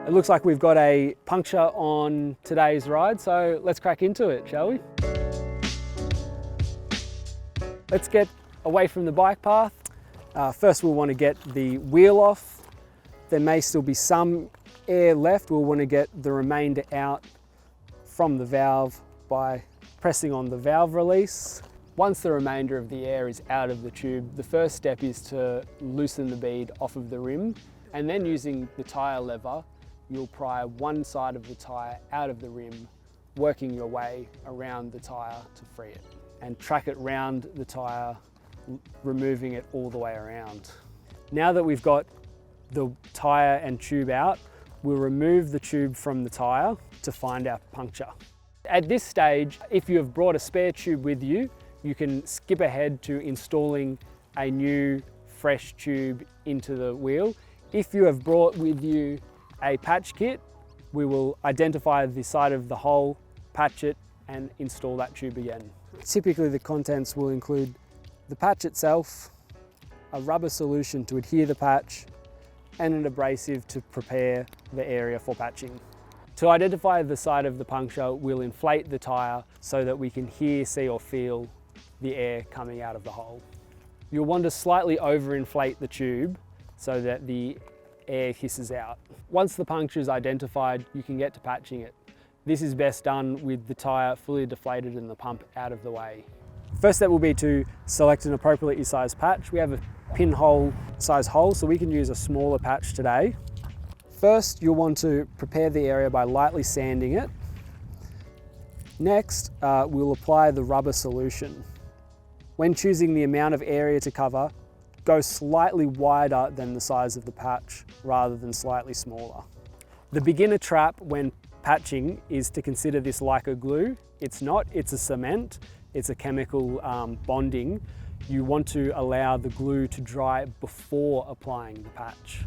It looks like we've got a puncture on today's ride, so let's crack into it, shall we? Let's get away from the bike path. First we'll want to get the wheel off. There may still be some air left. We'll want to get the remainder out from the valve by pressing on the valve release. Once the remainder of the air is out of the tube, the first step is to loosen the bead off of the rim, and then using the tyre lever, you'll pry one side of the tyre out of the rim, working your way around the tyre to free it, and track it round the tyre, removing it all the way around. Now that we've got the tyre and tube out, we'll remove the tube from the tyre to find our puncture. At this stage, if you have brought a spare tube with you, you can skip ahead to installing a new fresh tube into the wheel. If you have brought with you a patch kit, we will identify the side of the hole, patch it, and install that tube again. Typically the contents will include the patch itself, a rubber solution to adhere the patch, and an abrasive to prepare the area for patching. To identify the side of the puncture, we'll inflate the tyre so that we can hear, see or feel the air coming out of the hole. You'll want to slightly overinflate the tube so that the air hisses out. Once the puncture is identified, you can get to patching it. This is best done with the tyre fully deflated and the pump out of the way. First step will be to select an appropriately sized patch. We have a pinhole size hole, so we can use a smaller patch today. First, you'll want to prepare the area by lightly sanding it. Next, we'll apply the rubber solution. When choosing the amount of area to cover, go slightly wider than the size of the patch rather than slightly smaller. The beginner trap when patching is to consider this like a glue. It's not, it's a cement, it's a chemical bonding. You want to allow the glue to dry before applying the patch.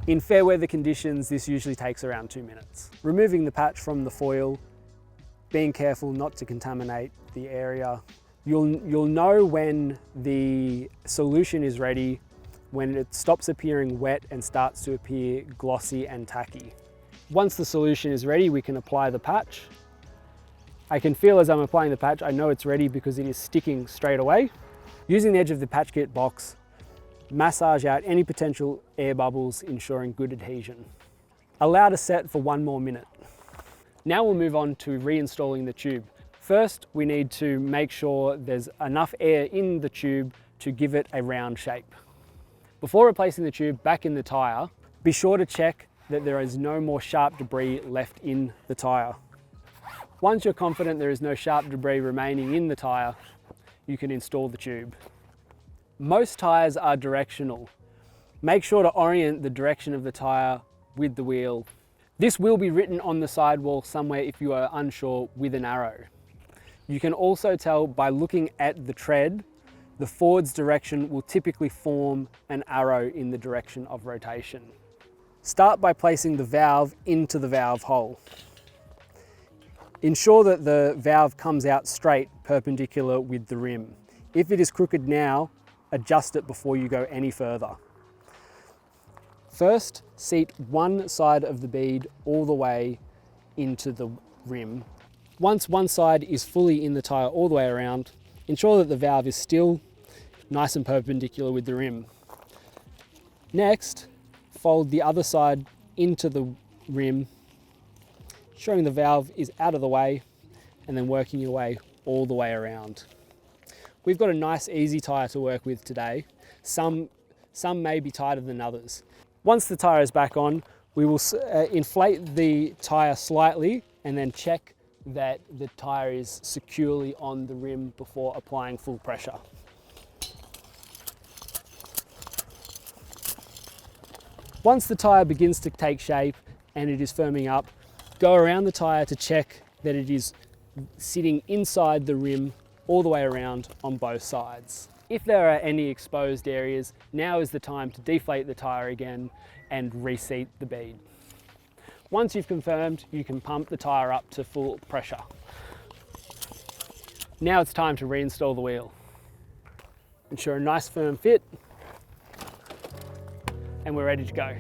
In fair weather conditions, this usually takes around 2 minutes. Removing the patch from the foil, being careful not to contaminate the area. You'll know when the solution is ready when it stops appearing wet and starts to appear glossy and tacky. Once the solution is ready, we can apply the patch. I can feel as I'm applying the patch, I know it's ready because it is sticking straight away. Using the edge of the patch kit box, massage out any potential air bubbles, ensuring good adhesion. Allow to set for 1 more minute. Now we'll move on to reinstalling the tube. First, we need to make sure there's enough air in the tube to give it a round shape. Before replacing the tube back in the tyre, be sure to check that there is no more sharp debris left in the tyre. Once you're confident there is no sharp debris remaining in the tyre, you can install the tube. Most tyres are directional. Make sure to orient the direction of the tyre with the wheel. This will be written on the sidewall somewhere if you are unsure with an arrow. You can also tell by looking at the tread, the forwards direction will typically form an arrow in the direction of rotation. Start by placing the valve into the valve hole. Ensure that the valve comes out straight, perpendicular with the rim. If it is crooked now, adjust it before you go any further. First, seat one side of the bead all the way into the rim. Once one side is fully in the tyre all the way around, ensure that the valve is still nice and perpendicular with the rim. Next, fold the other side into the rim, ensuring the valve is out of the way, and then working your way all the way around. We've got a nice easy tyre to work with today. Some may be tighter than others. Once the tyre is back on, we will inflate the tyre slightly and then check that the tyre is securely on the rim before applying full pressure. Once the tyre begins to take shape and it is firming up, go around the tyre to check that it is sitting inside the rim all the way around on both sides. If there are any exposed areas, now is the time to deflate the tyre again and reseat the bead. Once you've confirmed, you can pump the tyre up to full pressure. Now it's time to reinstall the wheel. Ensure a nice firm fit, and we're ready to go.